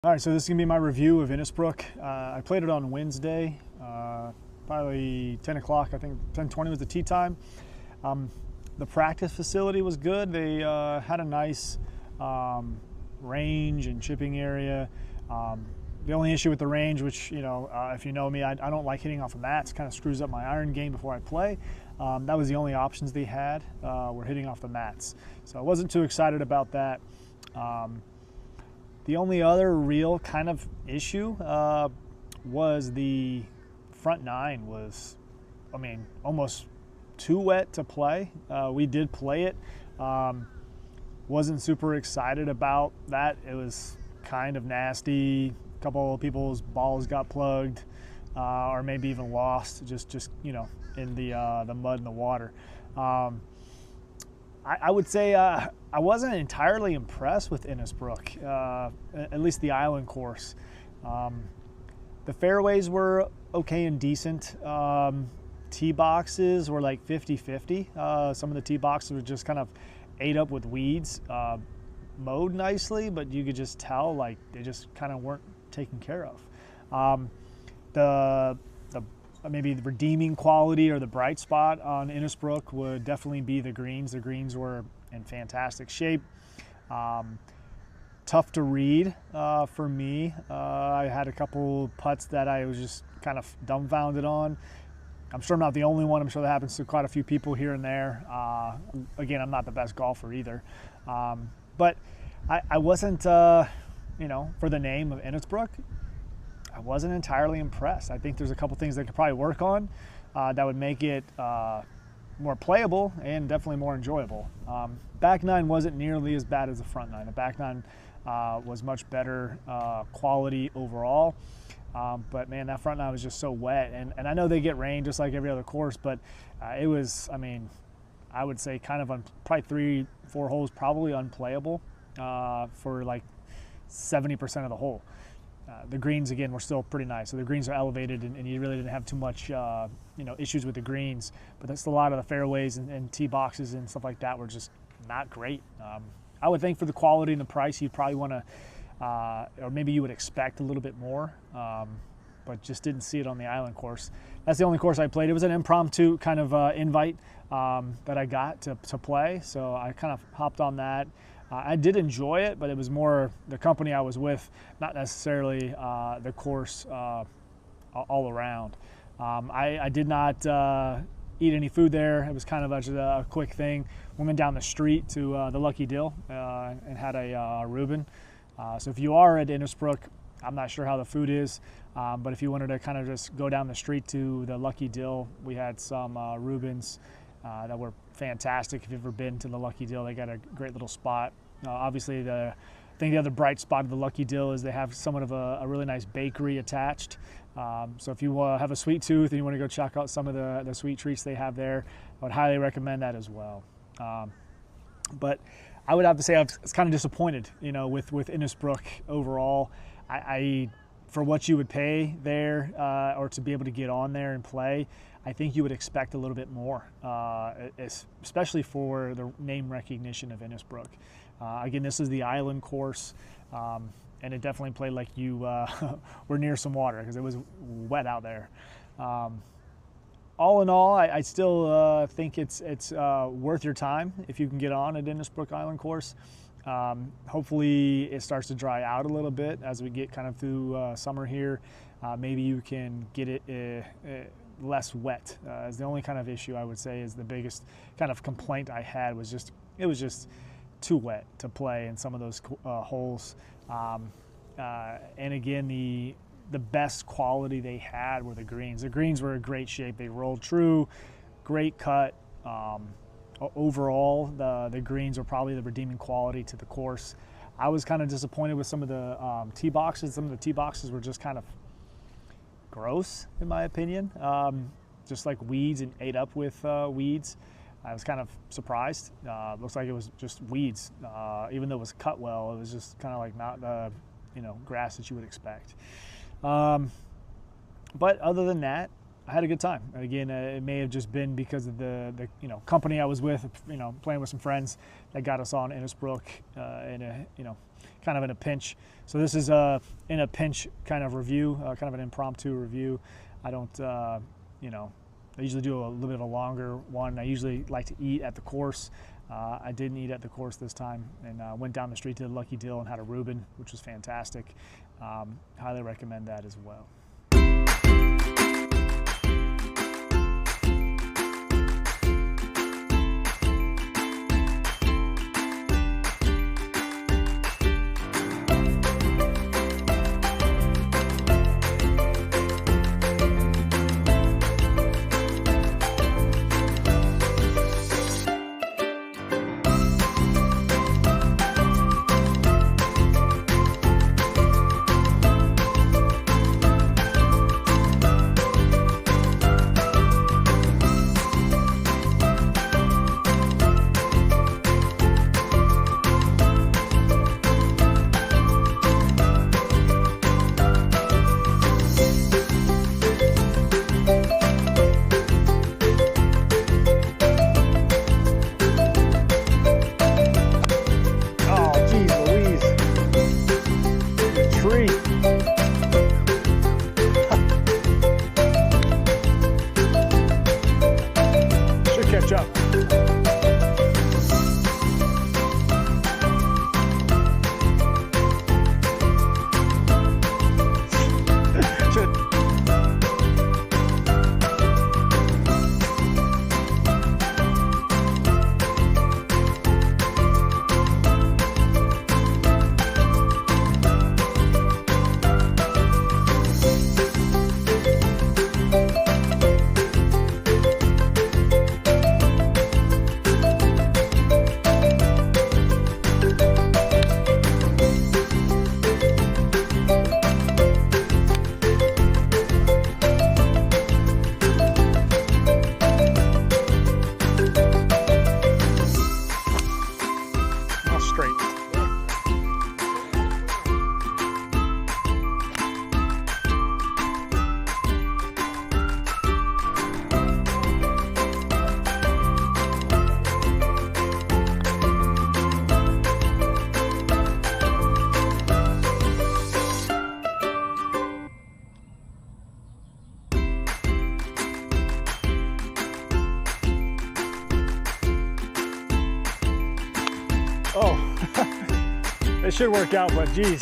All right, so this is gonna be my review of Innisbrook. I played it on Wednesday, probably 10 o'clock, I think 10:20 was the tee time. The practice facility was good. They had a nice range and chipping area. The only issue with the range, which, if you know me, I don't like hitting off of mats, kind of screws up my iron game before I play. That was the only options they had, were hitting off the mats. So I wasn't too excited about that. The only other real kind of issue was the front nine was, almost too wet to play. We did play it. Wasn't super excited about that. It was kind of nasty. A couple of people's balls got plugged or maybe even lost just in the mud and the water. I would say I wasn't entirely impressed with Innisbrook, at least the island course. The fairways were okay and decent. Tee boxes were like 50-50. Some of the tee boxes were just kind of ate up with weeds, mowed nicely, but you could just tell like they just kind of weren't taken care of. Maybe the redeeming quality or the bright spot on Innisbrook would definitely be the greens. The greens were in fantastic shape. Tough to read for me. I had a couple putts that I was just kind of dumbfounded on. I'm sure I'm not the only one. I'm sure that happens to quite a few people here and there. Again, I'm not the best golfer either. But I wasn't, for the name of Innisbrook, I wasn't entirely impressed. I think there's a couple things they could probably work on that would make it more playable and definitely more enjoyable. Back nine wasn't nearly as bad as the front nine. The back nine was much better quality overall. But man, that front nine was just so wet. And I know they get rain just like every other course, but it was, I would say kind of probably 3-4 holes probably unplayable for like 70% of the hole. The greens, again, were still pretty nice. So the greens are elevated, and you really didn't have too much, issues with the greens. But that's a lot of the fairways and tee boxes and stuff like that were just not great. I would think for the quality and the price, you'd probably want to, or maybe you would expect a little bit more, but just didn't see it on the island course. That's the only course I played. It was an impromptu kind of invite that I got to play, so I kind of hopped on that. I did enjoy it, but it was more the company I was with, not necessarily the course all around. I did not eat any food there. It was kind of a quick thing. We went down the street to the Lucky Dill and had a Reuben. So if you are at Innisbrook, I'm not sure how the food is, but if you wanted to kind of just go down the street to the Lucky Dill, we had some Reubens that were fantastic. If you've ever been to the Lucky Dill, they got a great little spot. Obviously, I think the other bright spot of the Lucky Dill is they have somewhat of a really nice bakery attached. So if you have a sweet tooth and you want to go check out some of the sweet treats they have there, I would highly recommend that as well. But I would have to say I was kind of disappointed, with Innisbrook overall. I for what you would pay there or to be able to get on there and play, I think you would expect a little bit more, especially for the name recognition of Innisbrook. Again, this is the island course, and it definitely played like you were near some water because it was wet out there. All in all, I still think it's worth your time if you can get on at Innisbrook Island Course. Hopefully it starts to dry out a little bit as we get kind of through summer here. Maybe you can get it less wet. Is the only kind of issue I would say is the biggest kind of complaint I had was it was just too wet to play in some of those holes. And again, the best quality they had were the greens. The greens were in great shape. They rolled true, great cut. Overall, the greens were probably the redeeming quality to the course. I was kind of disappointed with some of the tee boxes. Some of the tee boxes were just kind of gross, in my opinion. Just like weeds and ate up with weeds. I was kind of surprised. Looks like it was just weeds. Even though it was cut well, it was just kind of like not grass that you would expect. But other than that, I had a good time. Again, it may have just been because of the company I was with, playing with some friends that got us on Innisbrook in a kind of in a pinch. So this is in a pinch kind of review, kind of an impromptu review. I don't, I usually do a little bit of a longer one. I usually like to eat at the course. I didn't eat at the course this time, and went down the street to the Lucky Dill and had a Reuben, which was fantastic. Highly recommend that as well. Catch up. Straight. Oh, it should work out, but geez.